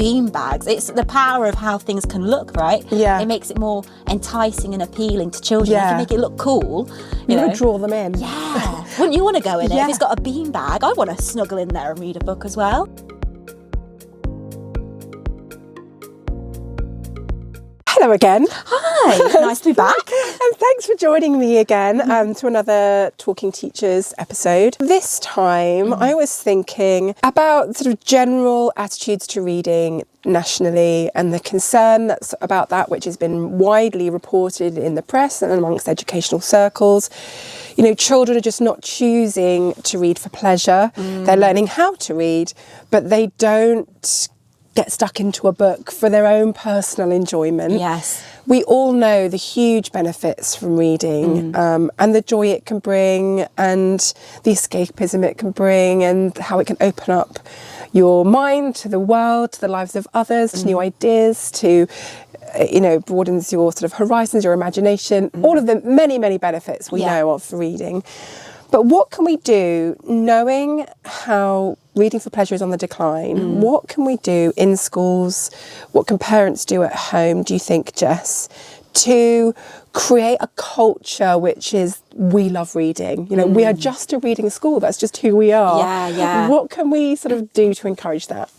beanbags. It's the power of how things can look, right? Yeah. It makes it more enticing and appealing to children. Yeah. You can make it look cool. You want to draw them in. Yeah. Wouldn't you want to go in it? Yeah. If it's got a beanbag, I want to snuggle in there and read a book as well. Hello again. Hi, nice to be back. And thanks for joining me again to another Talking Teachers episode. This time I was thinking about sort of general attitudes to reading nationally and the concern that's about that, which has been widely reported in the press and amongst educational circles. You know, children are just not choosing to read for pleasure. They're learning how to read, but they don't get stuck into a book for their own personal enjoyment. Yes. We all know the huge benefits from reading and the joy it can bring and the escapism it can bring and how it can open up your mind to the world, to the lives of others, to new ideas, to, you know, broadens your sort of horizons, your imagination, all of the many, many benefits we know of reading. But what can we do, knowing how reading for pleasure is on the decline? What can we do in schools? What can parents do at home, do you think, Jess, to create a culture which is, we love reading? You know, we are just a reading school. That's just who we are. Yeah, yeah. What can we sort of do to encourage that?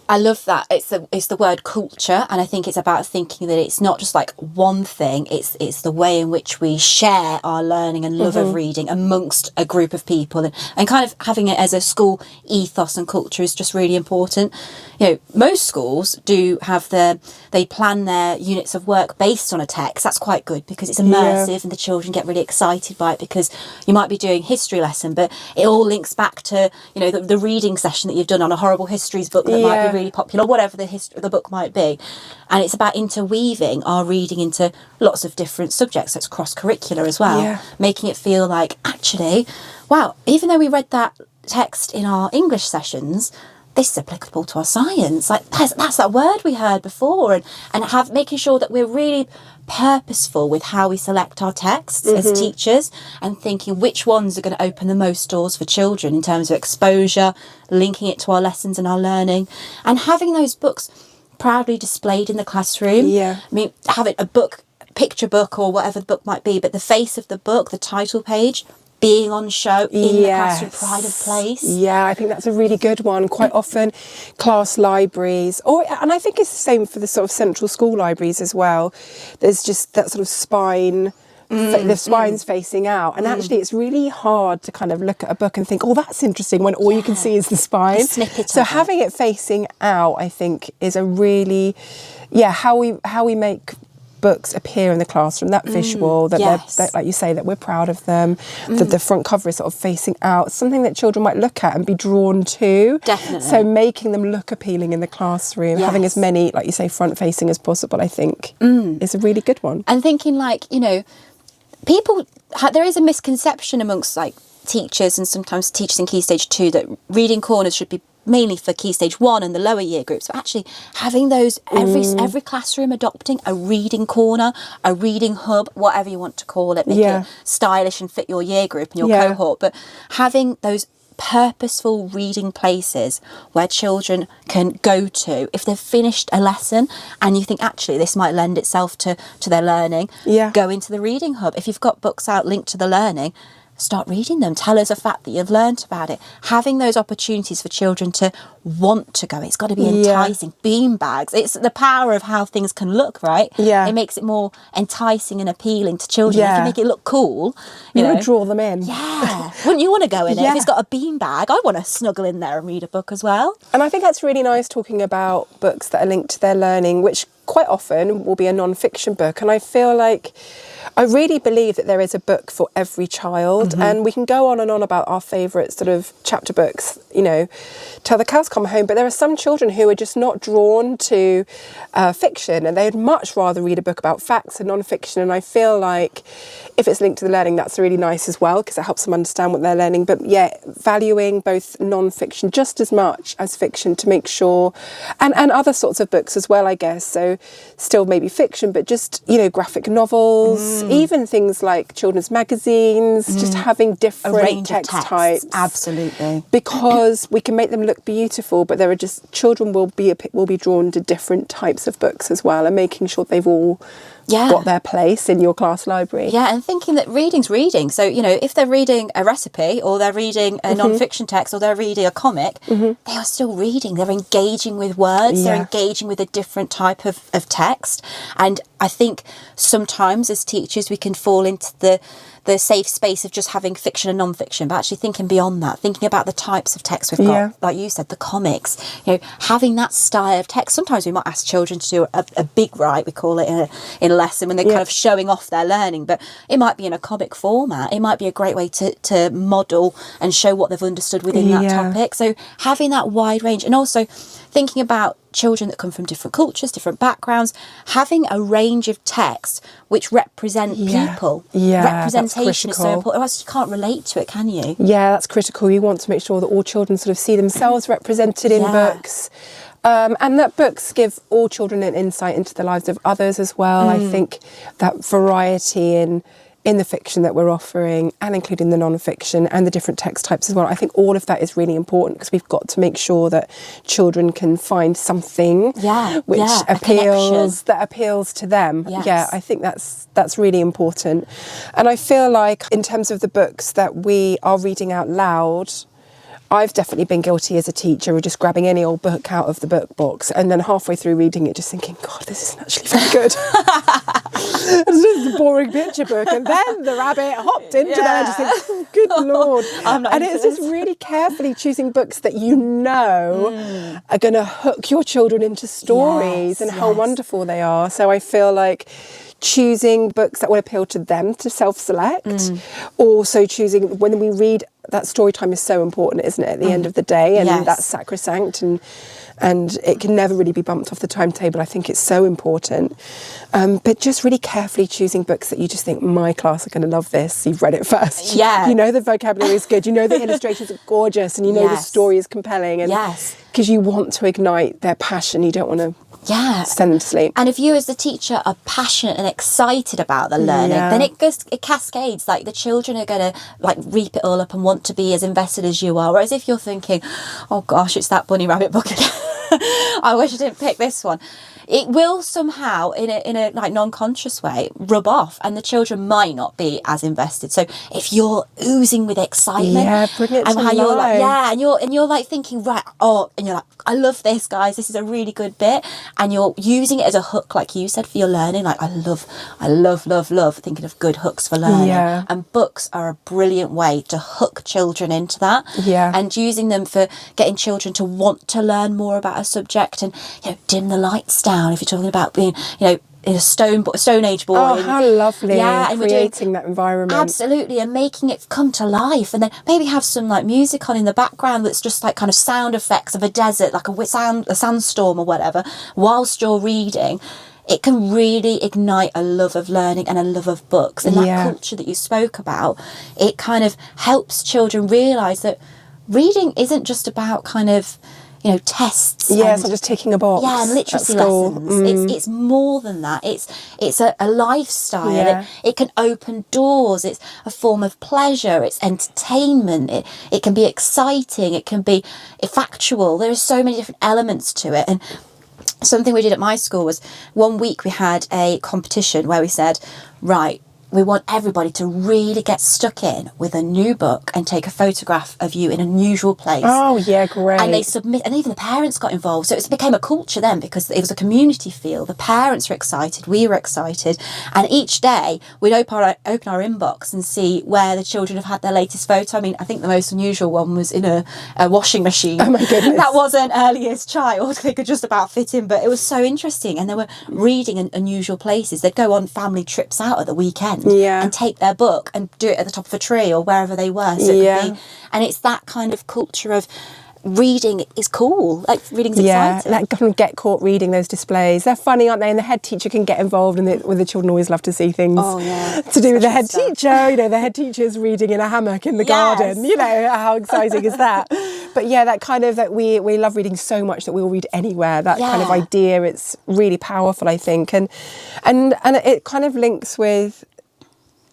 I love that. It's the word culture, and I think it's about thinking that it's not just like one thing. It's the way in which we share our learning and love of reading amongst a group of people, and kind of having it as a school ethos and culture is just really important. You know, most schools do have they plan their units of work based on a text. That's quite good because it's immersive and the children get really excited by it, because you might be doing history lesson, but it all links back to, you know, the reading session that you've done on a horrible histories book that might be really popular, whatever the book might be. And it's about interweaving our reading into lots of different subjects. So it's cross-curricular as well, making it feel like, actually, wow, even though we read that text in our English sessions, this is applicable to our science. Like that's that word we heard before, and making sure that we're really purposeful with how we select our texts as teachers, and thinking which ones are going to open the most doors for children in terms of exposure, linking it to our lessons and our learning, and having those books proudly displayed in the classroom. I mean, having a book, picture book or whatever the book might be, but the face of the book, the title page, being on show in the classroom, pride of place. Yeah, I think that's a really good one. Quite often class libraries, and I think it's the same for the sort of central school libraries as well. There's just that sort of spine, the spine's facing out, and actually it's really hard to kind of look at a book and think, oh, that's interesting, when all you can see is the spine. So having it facing out, I think, is a really, how we make books appear in the classroom, that visual, that they're, like you say, that we're proud of them, that the front cover is sort of facing out, something that children might look at and be drawn to. Definitely. So making them look appealing in the classroom, having as many, like you say, front facing as possible, I think is a really good one. And thinking, like, you know, there is a misconception amongst like teachers and sometimes teachers in Key Stage 2 that reading corners should be mainly for Key Stage 1 and the lower year groups, but actually having those, every classroom adopting a reading corner, a reading hub, whatever you want to call it, make it stylish and fit your year group and your cohort, but having those purposeful reading places where children can go to if they've finished a lesson and you think, actually, this might lend itself to their learning, go into the reading hub. If you've got books out linked to the learning, start reading them. Tell us a fact that you've learnt about it. Having those opportunities for children to want to go. It's got to be enticing. Beanbags. It's the power of how things can look, right? It makes it more enticing and appealing to children. You can make it look cool. You know, draw them in. Wouldn't you want to go in it? If it's got a beanbag, I want to snuggle in there and read a book as well. And I think that's really nice, talking about books that are linked to their learning, which quite often will be a non-fiction book. And I feel like I really believe that there is a book for every child, and we can go on and on about our favourite sort of chapter books, you know, till the cows come home, but there are some children who are just not drawn to fiction, and they'd much rather read a book about facts and non-fiction. And I feel like if it's linked to the learning, that's really nice as well, because it helps them understand what they're learning. But valuing both non-fiction just as much as fiction to make sure, and other sorts of books as well, I guess. So still maybe fiction, but just, graphic novels, even things like children's magazines, just having different A range text of texts. types. Absolutely. Because we can make them look beautiful, but there are just, children will be drawn to different types of books as well, and making sure they've all got their place in your class library. Yeah, and thinking that reading's reading. So, if they're reading a recipe, or they're reading a non-fiction text, or they're reading a comic, they are still reading. They're engaging with words. They're engaging with a different type of text. And I think sometimes as teachers we can fall into the safe space of just having fiction and non-fiction, but actually thinking beyond that, thinking about the types of text we've got, like you said, the comics, having that style of text. Sometimes we might ask children to do a big write, we call it, in a lesson, when they're kind of showing off their learning, but it might be in a comic format. It might be a great way to model and show what they've understood within that topic. So having that wide range, and also thinking about children that come from different cultures, different backgrounds, having a range of text which represent people. Representation is so important. Otherwise you can't relate to it, can you? Yeah, that's critical. You want to make sure that all children sort of see themselves represented in books. And that books give all children an insight into the lives of others as well. I think that variety in the fiction that we're offering, and including the non-fiction and the different text types as well, I think all of that is really important, because we've got to make sure that children can find something which appeals to them. Yeah, I think that's really important. And I feel like in terms of the books that we are reading out loud, I've definitely been guilty as a teacher of just grabbing any old book out of the book box, and then halfway through reading it just thinking, God, this isn't actually very good. It's just a boring picture book. And then the rabbit hopped into there and just think, oh, good Lord. And it's just really carefully choosing books that are going to hook your children into stories and how wonderful they are. So I feel like choosing books that will appeal to them to self-select. Also choosing, when we read, that story time is so important, isn't it, at the end of the day, and that's sacrosanct, and it can never really be bumped off the timetable. I think it's so important. But just really carefully choosing books that you just think, my class are going to love this. You've read it first. Yeah. You know the vocabulary is good. You know the illustrations are gorgeous, and you know the story is compelling. And because you want to ignite their passion. You don't want to send them to sleep. And if you as the teacher are passionate and excited about the learning, then it cascades. Like the children are going to reap it all up and want to be as invested as you are. Whereas if you're thinking, oh gosh, it's that bunny rabbit book again. I wish I didn't pick this one. It will somehow, in a non-conscious way, rub off, and the children might not be as invested. So if you're oozing with excitement, bring it to and how life. and you're thinking, right, and you're like, I love this, guys. This is a really good bit, and you're using it as a hook, like you said, for your learning. Like I love thinking of good hooks for learning, and books are a brilliant way to hook children into that, and using them for getting children to want to learn more about a subject, and dim the lights down if you're talking about being in a stone age boy. Oh, how lovely. And creating that environment. Absolutely, and making it come to life, and then maybe have some music on in the background that's just kind of sound effects of a desert, like a sandstorm or whatever, whilst you're reading. It can really ignite a love of learning and a love of books, and that culture that you spoke about. It kind of helps children realise that reading isn't just about kind of tests. It's not just ticking a box. Yeah, and literacy lessons. It's more than that. It's a lifestyle. Yeah. It can open doors. It's a form of pleasure. It's entertainment. It can be exciting. It can be factual. There are so many different elements to it. And something we did at my school was, one week we had a competition where we said, right, we want everybody to really get stuck in with a new book and take a photograph of you in an unusual place. Oh, yeah, great. And they submit, and even the parents got involved. So it became a culture then, because it was a community feel. The parents were excited, we were excited. And each day we'd open our inbox and see where the children have had their latest photo. I mean, I think the most unusual one was in a washing machine. Oh, my goodness. That was an earliest child. They could just about fit in, but it was so interesting. And they were reading in unusual places. They'd go on family trips out at the weekend. And take their book and do it at the top of a tree or wherever they were. So it could be, and it's that kind of culture of reading is cool. Like, reading's exciting. Like kind of get caught reading those displays. They're funny, aren't they? And the head teacher can get involved in it, with the children always love to see things to do with the head teacher. You know, the head teacher's reading in a hammock in the garden. You know, how exciting is that? But yeah, that kind of, that we love reading so much that we'll read anywhere. That kind of idea, it's really powerful, I think. And it kind of links with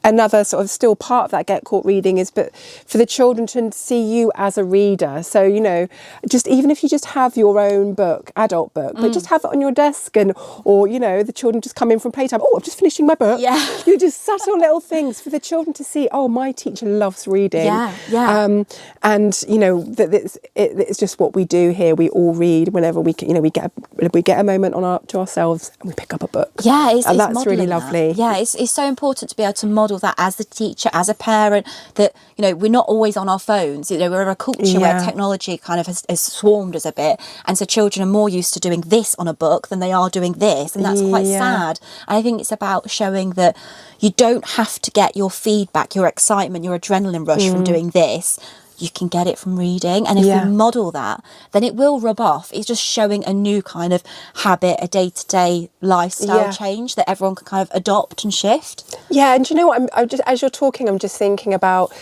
another sort of still part of that get caught reading is, but for the children to see you as a reader. So, you know, just even if you just have your own book, adult book, but just have it on your desk, and, or, you know, the children just come in from playtime. Oh, I'm just finishing my book. Yeah. You just subtle little things for the children to see. Oh, my teacher loves reading. And, you know, that it's just what we do here. We all read whenever we can, you know, we get a moment to ourselves and we pick up a book. Yeah. And that's really lovely. Yeah. It's so important to be able to model that as a teacher, as a parent, that, you know, we're not always on our phones. You know, we're a culture where technology kind of has swarmed us a bit, and so children are more used to doing this on a book than they are doing this, and that's quite sad. And I think it's about showing that you don't have to get your feedback, your excitement, your adrenaline rush from doing this. You can get it from reading, and if we model that, then it will rub off. It's just showing a new kind of habit, a day-to-day lifestyle change that everyone can kind of adopt and shift. Yeah, and do you know what? I'm just, as you're talking, I'm just thinking about,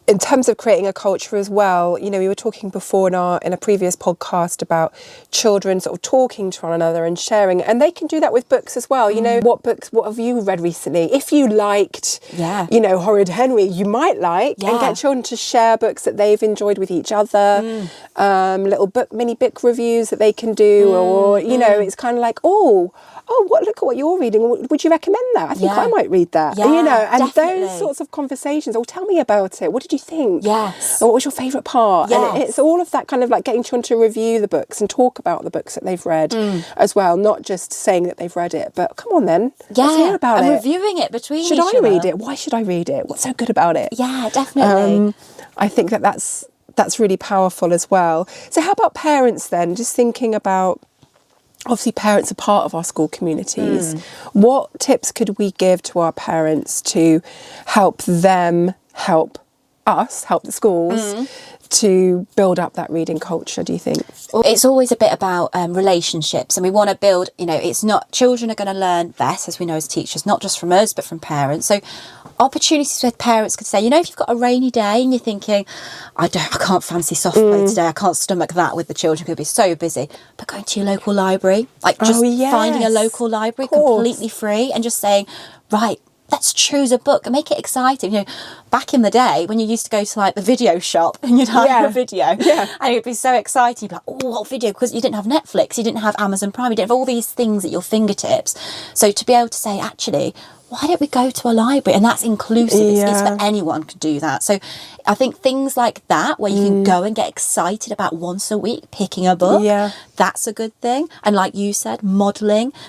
in terms of creating a culture as well. You know, we were talking before in a previous podcast about children sort of talking to one another and sharing, and they can do that with books as well. You know, what have you read recently? If you liked, you know, Horrid Henry, you might like, and get children to share books that they've enjoyed with each other, little mini book reviews that they can do, or, you know, it's kind of like, look at what you're reading. Would you recommend that? I think I might read that. Yeah, you know, and definitely. those sorts of conversations. Oh, tell me about it. What did you think? Yes. Or what was your favourite part? Yes. And it's all of that kind of like getting children to review the books and talk about the books that they've read as well. Not just saying that they've read it, but come on then. Let's hear about and it. reviewing it between Should each I other. read it? Why should I read it? What's so good about it? Yeah, definitely. I think that's really powerful as well. So how about parents then? Just thinking about, obviously parents are part of our school communities. What tips could we give to our parents to help them help us, help the schools to build up that reading culture, do you think? It's always a bit about relationships, and we want to build, you know, it's not, children are going to learn best, as we know as teachers, not just from us but from parents. So opportunities where parents could say, you know, if you've got a rainy day and you're thinking, I can't fancy soft play today, I can't stomach that with the children, could be so busy, but going to your local library, like just finding a local library completely free and just saying, right, let's choose a book and make it exciting. You know, back in the day when you used to go to like the video shop and you'd hire a video, and it'd be so exciting. You'd be like, oh, what video? Because you didn't have Netflix, you didn't have Amazon Prime, you didn't have all these things at your fingertips. So to be able to say, actually, why don't we go to a library? And that's inclusive. It's for anyone to do that. So I think things like that, where you can go and get excited about once a week picking a book, that's a good thing. And like you said,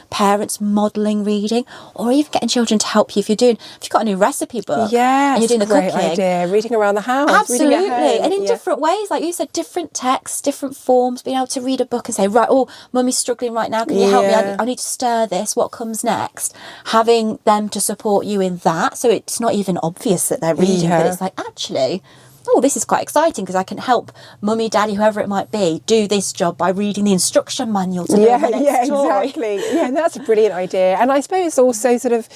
parents modelling reading, or even getting children to help you if you've got a new recipe book and you're doing the cooking. Idea. Reading around the house. Absolutely. Reading at home. And in different ways, like you said, different texts, different forms, being able to read a book and say, right, oh, mummy's struggling right now, can you help me? I need to stir this, what comes next? Having them to support you in that, so it's not even obvious that they're reading, but it's like, actually, oh, this is quite exciting because I can help mummy, daddy, whoever it might be, do this job by reading the instruction manual to know the next story. Exactly. Yeah, that's a brilliant idea. And I suppose also sort of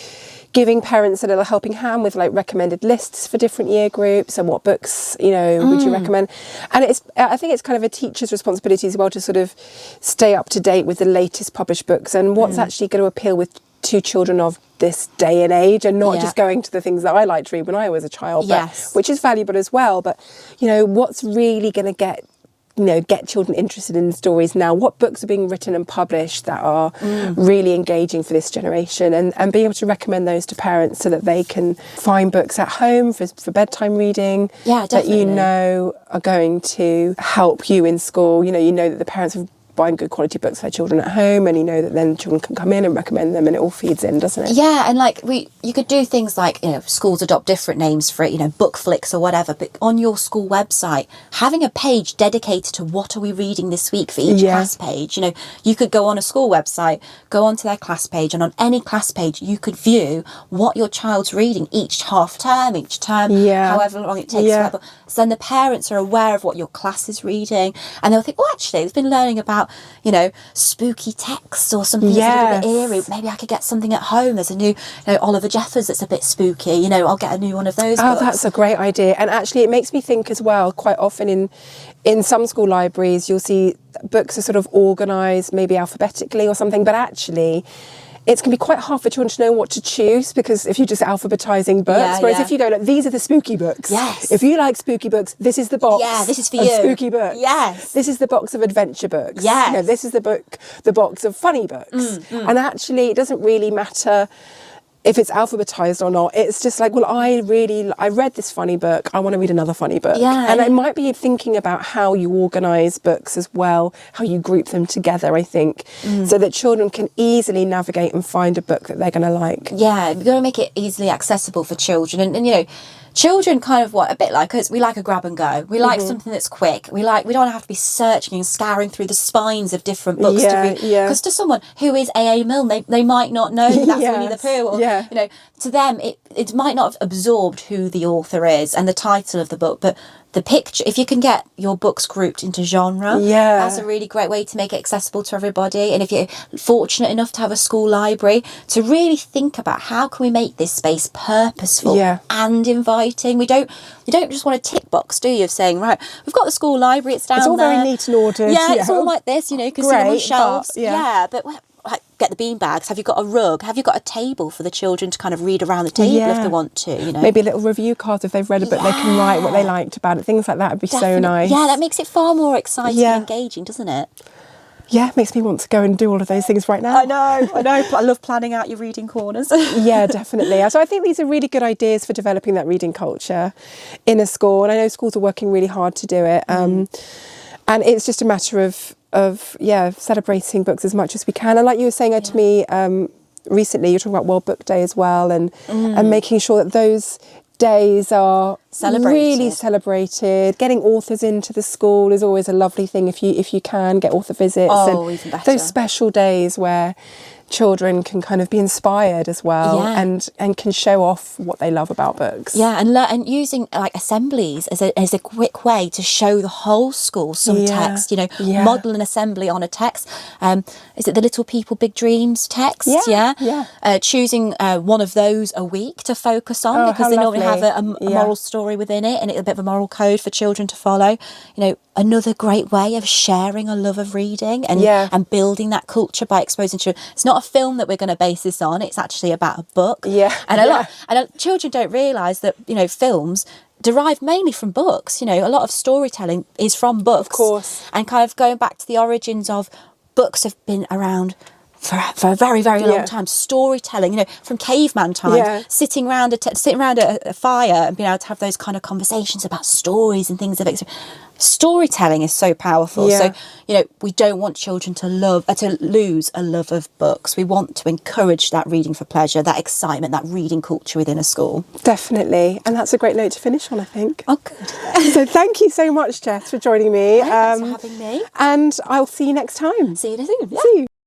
giving parents a little helping hand with like recommended lists for different year groups and what books, you know, would you recommend? And I think it's kind of a teacher's responsibility as well to sort of stay up to date with the latest published books and what's actually going to appeal to children of this day and age, and not just going to the things that I liked to read when I was a child, which is valuable as well. But, you know, what's really going to get children interested in stories now? What books are being written and published that are really engaging for this generation, and being able to recommend those to parents so that they can find books at home for bedtime reading that you know are going to help you in school. You know that the parents have buying good quality books for their children at home, and you know that then children can come in and recommend them, and it all feeds in, doesn't it? Yeah, and like you could do things like, you know, schools adopt different names for it, you know, book flicks or whatever, but on your school website, having a page dedicated to what are we reading this week for each class page. You know, you could go on a school website, go onto their class page, and on any class page you could view what your child's reading each half term, each term, however long it takes. So then the parents are aware of what your class is reading, and they'll think, oh, actually, they've been learning about, you know, spooky texts or something that's a little bit eerie. Maybe I could get something at home. There's a new, you know, Oliver Jeffers that's a bit spooky. You know, I'll get a new one of those books. That's a great idea. And actually, it makes me think as well, quite often in some school libraries, you'll see books are sort of organised, maybe alphabetically or something, but actually it can be quite hard for children to know what to choose, because if you're just alphabetising books, whereas if you go, look, these are the spooky books. Yes. If you like spooky books, this is the box. Yeah, this is for of you. Spooky books. Yes. This is the box of adventure books. Yes. You know, this is the box of funny books. And actually, it doesn't really matter if it's alphabetized or not. It's just like, well, I read this funny book, I want to read another funny book. And I might be thinking about how you organise books as well, how you group them together, I think, so that children can easily navigate and find a book that they're going to like. Yeah, we've got to make it easily accessible for children. And you know, children kind of a bit like us. We like a grab and go. We like something that's quick. We don't have to be searching and scouring through the spines of different books to read. Because to someone who is A.A. Milne, they might not know that's Winnie the Pooh. Or, you know, to them, it might not have absorbed who the author is and the title of the book, but the picture, if you can get your books grouped into genre, that's a really great way to make it accessible to everybody. And if you're fortunate enough to have a school library, to really think about how can we make this space purposeful and inviting. You don't just want a tick box, do you, of saying, right, we've got the school library, it's down there. It's all very neat and ordered. Yeah, it's all like this, you know, you can see them on shelves. But like, get the bean bags. Have you got a rug? Have you got a table for the children to kind of read around the table if they want to? You know, maybe a little review card if they've read a book, they can write what they liked about it. Things like that would be so nice. Yeah, that makes it far more exciting and engaging, doesn't it? Yeah, it makes me want to go and do all of those things right now. I know. I love planning out your reading corners. Yeah, definitely. So I think these are really good ideas for developing that reading culture in a school. And I know schools are working really hard to do it. And it's just a matter of celebrating books as much as we can. And like you were saying to me recently, you're talking about World Book Day as well, and making sure that those days are really celebrated. Getting authors into the school is always a lovely thing if you can get author visits. Oh, even better. Those special days where children can kind of be inspired as well and can show off what they love about books. Yeah, and using like assemblies as a quick way to show the whole school some text, you know, model an assembly on a text. Is it the Little People, Big Dreams text? Choosing one of those a week to focus on because they normally have a moral story within it and a bit of a moral code for children to follow. You know, another great way of sharing a love of reading and building that culture by exposing children. It's not a film that we're going to base this on, it's actually about a book. And children don't realise that, you know, films derive mainly from books. You know, a lot of storytelling is from books, of course, and kind of going back to the origins of books have been around for a very, very long time. Storytelling, you know, from caveman times, sitting around a fire and being able to have those kind of conversations about stories and things of it. Storytelling is so powerful. So, you know, we don't want children to lose a love of books. We want to encourage that reading for pleasure, that excitement, that reading culture within a school. Definitely. And that's a great note to finish on, I think. Oh, good. So thank you so much, Jess, for joining me. Thanks for having me. And I'll see you next time. See you soon. See you.